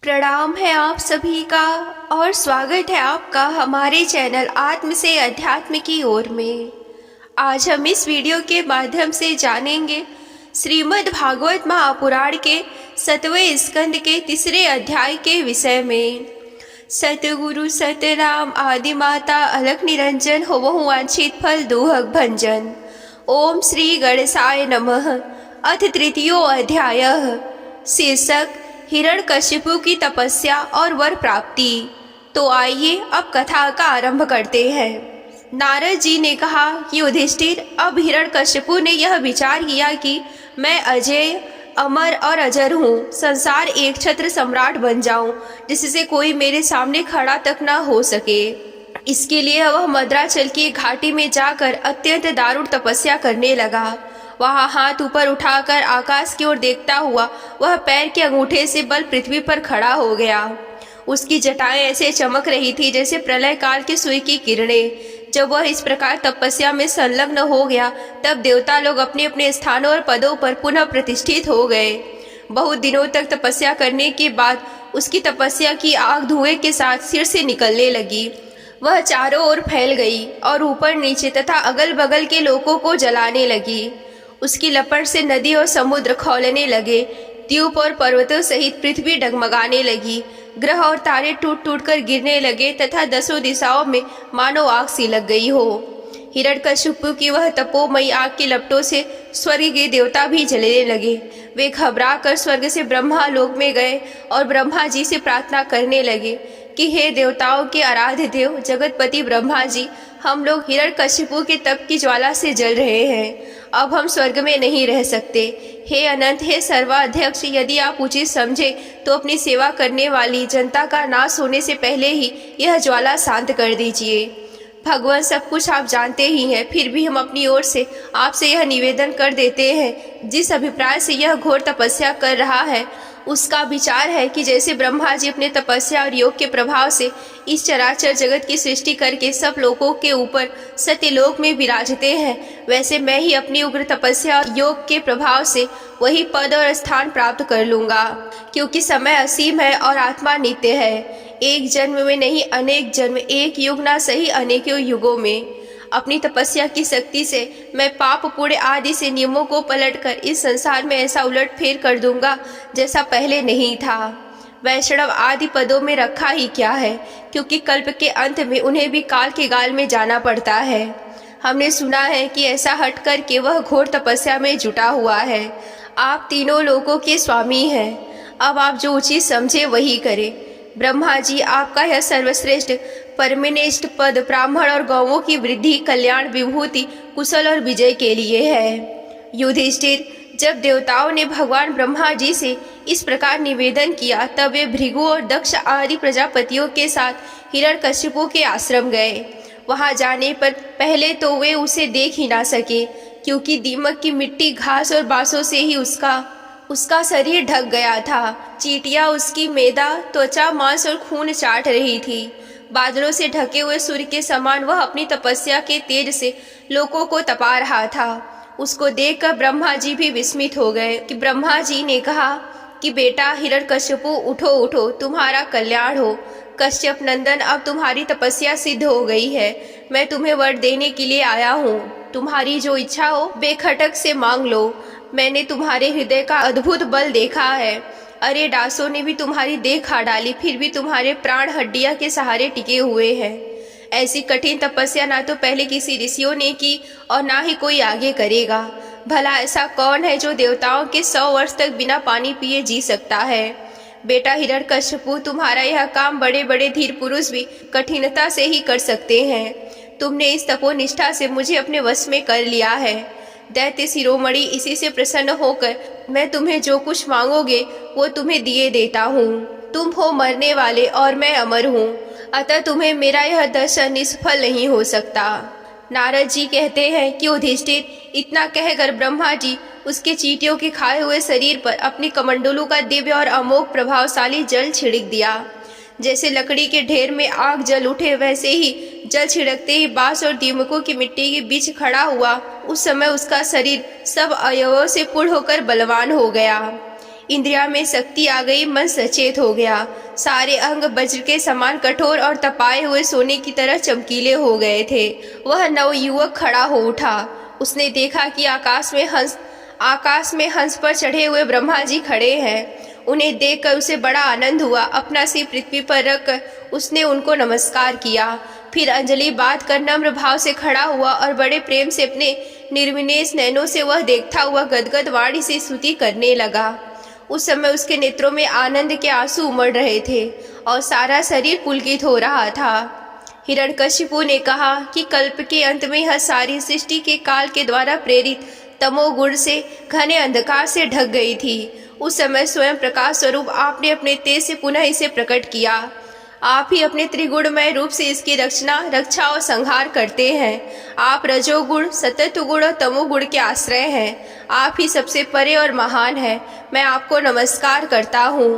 प्रणाम है आप सभी का और स्वागत है आपका हमारे चैनल आत्म से अध्यात्म की ओर में। आज हम इस वीडियो के माध्यम से जानेंगे श्रीमद् भागवत महापुराण के 7वें स्कंद के 3 अध्याय के विषय में। सतगुरु सतराम आदि माता अलख निरंजन होवहु वांछित फल दोहक भंजन। ओम श्री गणेशाय नमः। अथ तृतीयो अध्याय। शीर्षक हिरण्यकशिपु की तपस्या और वर प्राप्ति। तो आइए अब कथा का आरंभ करते हैं। नारद जी ने कहा कि युधिष्ठिर, अब हिरण्यकशिपु ने यह विचार किया कि मैं अजय अमर और अजर हूँ, संसार एक छत्र सम्राट बन जाऊं जिससे कोई मेरे सामने खड़ा तक न हो सके। इसके लिए वह मद्राचल की घाटी में जाकर अत्यंत दारुण तपस्या करने लगा। वहाँ हाथ ऊपर उठाकर आकाश की ओर देखता हुआ वह पैर के अंगूठे से बल पृथ्वी पर खड़ा हो गया। उसकी जटाएं ऐसे चमक रही थी जैसे प्रलय काल की सूर्य की किरणें। जब वह इस प्रकार तपस्या में संलग्न हो गया तब देवता लोग अपने अपने स्थानों और पदों पर पुनः प्रतिष्ठित हो गए। बहुत दिनों तक तपस्या करने के बाद उसकी तपस्या की आग धुएं के साथ सिर से निकलने लगी। वह चारों ओर फैल गई और ऊपर नीचे तथा अगल बगल के लोगों को जलाने लगी। उसकी लपट से नदी और समुद्र खौलने लगे। द्वीप और पर्वतों सहित पृथ्वी डगमगाने लगी। ग्रह और तारे टूट टूट कर गिरने लगे तथा 10 दिशाओं में मानो आग सी लग गई हो। हिरण्यकशिपु की वह तपोमयी आग की लपटों से स्वर्ग के देवता भी जलने लगे। वे घबरा कर स्वर्ग से ब्रह्मा लोक में गए और ब्रह्मा जी से प्रार्थना करने लगे कि हे देवताओं के आराध्य देव जगतपति ब्रह्मा जी, हम लोग हिरण्यकशिपु के तप की ज्वाला से जल रहे हैं। अब हम स्वर्ग में नहीं रह सकते। हे अनंत, हे सर्वाध्यक्ष, यदि आप उचित समझे तो अपनी सेवा करने वाली जनता का नाश होने से पहले ही यह ज्वाला शांत कर दीजिए। भगवान, सब कुछ आप जानते ही हैं, फिर भी हम अपनी ओर से आपसे यह निवेदन कर देते हैं। जिस अभिप्राय से यह घोर तपस्या कर रहा है उसका विचार है कि जैसे ब्रह्मा जी अपने तपस्या और योग के प्रभाव से इस चराचर जगत की सृष्टि करके सब लोगों के ऊपर सत्यलोक में विराजते हैं, वैसे मैं ही अपनी उग्र तपस्या और योग के प्रभाव से वही पद और स्थान प्राप्त कर लूँगा। क्योंकि समय असीम है और आत्मा नित्य है। एक जन्म में नहीं अनेक जन्म, एक युग ना सही अनेकों युगों में। अपनी तपस्या की शक्ति से मैं पाप पुण्य आदि से नियमों को पलटकर इस संसार में ऐसा उलट फेर कर दूंगा जैसा पहले नहीं था। वैष्णव आदि पदों में रखा ही क्या है, क्योंकि कल्प के अंत में उन्हें भी काल के गाल में जाना पड़ता है। हमने सुना है कि ऐसा हट करके वह घोर तपस्या में जुटा हुआ है। आप तीनों लोगों के स्वामी हैं। अब आप जो उचित समझे वही करें। ब्रह्मा जी, आपका यह सर्वश्रेष्ठ परमनिष्ठ पद ब्राह्मण और गौवों की वृद्धि, कल्याण, विभूति, कुशल और विजय के लिए है। युधिष्ठिर, जब देवताओं ने भगवान ब्रह्मा जी से इस प्रकार निवेदन किया तब वे भृगु और दक्ष आदि प्रजापतियों के साथ हिरण्यकशिपु के आश्रम गए। वहां जाने पर पहले तो वे उसे देख ही ना सके, क्योंकि दीमक की मिट्टी, घास और बांसों से ही उसका शरीर ढक गया था। चींटियां उसकी मैदा, त्वचा, मांस और खून चाट रही थी। बादलों से ढके हुए सूर्य के समान वह अपनी तपस्या के तेज से लोगों को तपा रहा था। उसको देखकर ब्रह्मा जी भी विस्मित हो गए। कि ब्रह्मा जी ने कहा कि बेटा हिरण्यकशिपु, उठो उठो, तुम्हारा कल्याण हो। कश्यप नंदन, अब तुम्हारी तपस्या सिद्ध हो गई है। मैं तुम्हें वर देने के लिए आया हूँ। तुम्हारी जो इच्छा हो बेखटक से मांग लो। मैंने तुम्हारे हृदय का अद्भुत बल देखा है। अरे डासों ने भी तुम्हारी देह खा डाली, फिर भी तुम्हारे प्राण हड्डियां के सहारे टिके हुए हैं। ऐसी कठिन तपस्या ना तो पहले किसी ऋषियों ने की और ना ही कोई आगे करेगा। भला ऐसा कौन है जो देवताओं के 100 वर्ष तक बिना पानी पिए जी सकता है। बेटा हिरण्यकशिपु, तुम्हारा यह काम बड़े बड़े धीर पुरुष भी कठिनता से ही कर सकते हैं। तुमने इस तपोनिष्ठा से मुझे अपने वश में कर लिया है। दैत्य शिरोमणि, इसी से प्रसन्न होकर मैं तुम्हें जो कुछ मांगोगे वो तुम्हें दिए देता हूँ। तुम हो मरने वाले और मैं अमर हूँ, अतः तुम्हें मेरा यह दर्शन निष्फल नहीं हो सकता। नारद जी कहते हैं कि युधिष्ठिर, इतना कहकर ब्रह्मा जी उसके चींटियों के खाए हुए शरीर पर अपनी कमंडलों का दिव्य और अमोघ प्रभावशाली जल छिड़क दिया। जैसे लकड़ी के ढेर में आग जल उठे, वैसे ही जल छिड़कते ही बांस और दीमकों की मिट्टी के बीच खड़ा हुआ। उस समय उसका शरीर सब अवयवों से पूर्ण होकर बलवान हो गया। इंद्रिया में शक्ति आ गई, मन सचेत हो गया। सारे अंग वज्र के समान कठोर और तपाए हुए सोने की तरह चमकीले हो गए थे। वह नवयुवक खड़ा हो उठा। उसने देखा कि आकाश में हंस पर चढ़े हुए ब्रह्मा जी खड़े हैं। उन्हें देखकर उसे बड़ा आनंद हुआ। अपना सिर पृथ्वी पर रखकर उसने उनको नमस्कार किया। फिर अंजलि बात कर नम्र भाव से खड़ा हुआ और बड़े प्रेम से अपने निर्विनेश नैनों से वह देखता हुआ गदगद वाणी से स्तुति करने लगा। उस समय उसके नेत्रों में आनंद के आंसू उमड़ रहे थे और सारा शरीर पुलकित हो रहा था। हिरण्यकशिपु ने कहा कि कल्प के अंत में यह सारी सृष्टि के काल के द्वारा प्रेरित तमोगुण से घने अंधकार से ढक गई थी। उस समय स्वयं प्रकाश स्वरूप आपने अपने तेज से पुनः इसे प्रकट किया। आप ही अपने त्रिगुणमय रूप से इसकी रक्षा और संहार करते हैं। आप रजोगुण, सतत्वगुण और तमोगुण के आश्रय हैं। आप ही सबसे परे और महान हैं। मैं आपको नमस्कार करता हूँ।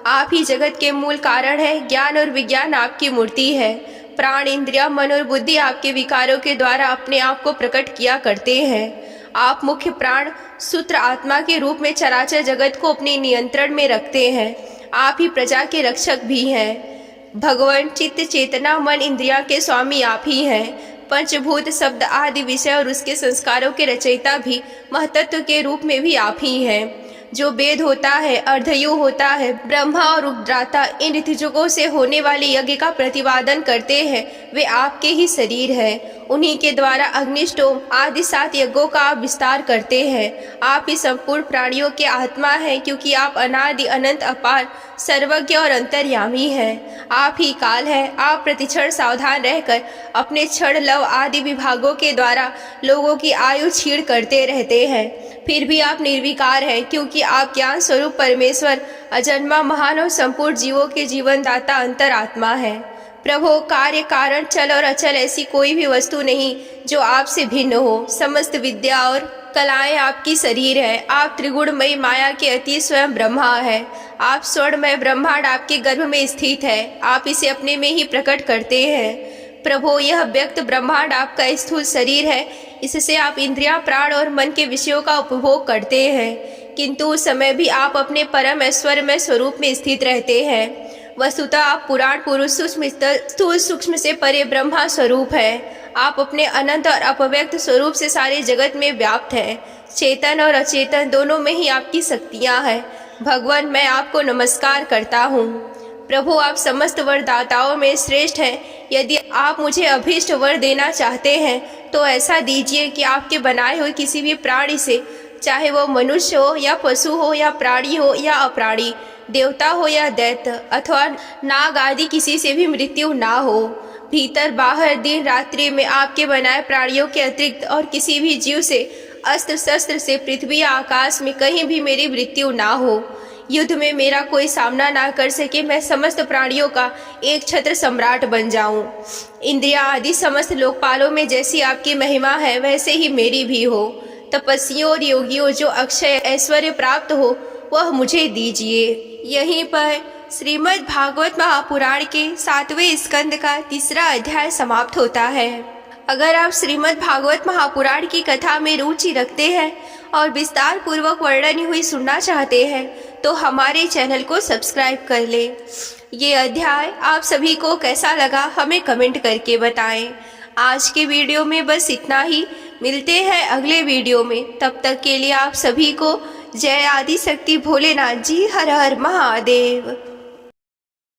आप ही जगत के मूल कारण हैं। ज्ञान और विज्ञान आपकी मूर्ति है। प्राण, इंद्रिया, मन और बुद्धि आपके विकारों के द्वारा अपने आप को प्रकट किया करते हैं। आप मुख्य प्राण सूत्र आत्मा के रूप में चराचर जगत को अपने नियंत्रण में रखते हैं। आप ही प्रजा के रक्षक भी हैं। भगवान, चित्त, चेतना, मन, इंद्रिया के स्वामी आप ही हैं। पंचभूत, शब्द आदि विषय और उसके संस्कारों के रचयिता भी महतत्व के रूप में भी आप ही हैं। जो वेद होता है, अर्धयु होता है, ब्रह्मा और उद्राता इन ऋतुजों से होने वाले यज्ञ का प्रतिपादन करते हैं, वे आपके ही शरीर हैं। उन्हीं के द्वारा अग्निष्टोम आदि 7 यज्ञों का आप विस्तार करते हैं। आप ही संपूर्ण प्राणियों के आत्मा हैं, क्योंकि आप अनादि अनंत अपार सर्वज्ञ और अंतर्यामी हैं। आप ही काल हैं। आप प्रतिक्षण सावधान रहकर अपने क्षण, लव आदि विभागों के द्वारा लोगों की आयु छीण करते रहते हैं। फिर भी आप निर्विकार हैं, क्योंकि आप ज्ञान स्वरूप परमेश्वर, अजन्मा, महान और संपूर्ण जीवों के जीवनदाता अंतरात्मा है। प्रभो, कार्य, कारण, चल और अचल ऐसी कोई भी वस्तु नहीं जो आपसे भिन्न हो। समस्त विद्या और कलाएं आपकी शरीर है। आप त्रिगुणमयी माया के अति स्वयं ब्रह्मा है। आप स्वर्णमय ब्रह्मांड आपके गर्भ में स्थित है। आप इसे अपने में ही प्रकट करते हैं। प्रभो, यह व्यक्त ब्रह्मांड आपका स्थूल शरीर है। इससे आप इंद्रिया, प्राण और मन के विषयों का उपभोग करते हैं, किंतु उस समय भी आप अपने परम ऐश्वर्यमय स्वरूप में स्थित रहते हैं। वस्तुतः आप पुराण पुरुष स्थूल सूक्ष्म से परे ब्रह्मा स्वरूप है। आप अपने अनंत और अपव्यक्त स्वरूप से सारे जगत में व्याप्त हैं। चेतन और अचेतन दोनों में ही आपकी शक्तियाँ हैं। भगवान, मैं आपको नमस्कार करता हूँ। प्रभु, आप समस्त वरदाताओं में श्रेष्ठ हैं। यदि आप मुझे अभीष्ट वर देना चाहते हैं तो ऐसा दीजिए कि आपके बनाए हुए किसी भी प्राणी से, चाहे वो मनुष्य हो या पशु हो या प्राणी हो या अप्राणी, देवता हो या दैत्य अथवा नाग आदि, किसी से भी मृत्यु ना हो। भीतर बाहर, दिन रात्रि में आपके बनाए प्राणियों के अतिरिक्त और किसी भी जीव से, अस्त्र शस्त्र से, पृथ्वी या आकाश में कहीं भी मेरी मृत्यु ना हो। युद्ध में मेरा कोई सामना ना कर सके। मैं समस्त प्राणियों का एक छत्र सम्राट बन जाऊं। इंद्रिया आदि समस्त लोकपालों में जैसी आपकी महिमा है, वैसे ही मेरी भी हो। तपस्वियों और योगियों जो अक्षय ऐश्वर्य प्राप्त हो, वह मुझे दीजिए। यहीं पर श्रीमद् भागवत महापुराण के 7वें स्कंद का 3रा अध्याय समाप्त होता है। अगर आप श्रीमद् भागवत महापुराण की कथा में रुचि रखते हैं और विस्तार पूर्वक वर्णन हुई सुनना चाहते हैं तो हमारे चैनल को सब्सक्राइब कर लें। ये अध्याय आप सभी को कैसा लगा हमें कमेंट करके बताएं। आज के वीडियो में बस इतना ही। मिलते हैं अगले वीडियो में। तब तक के लिए आप सभी को जय आदि शक्ति भोलेनाथ जी। हर हर महादेव।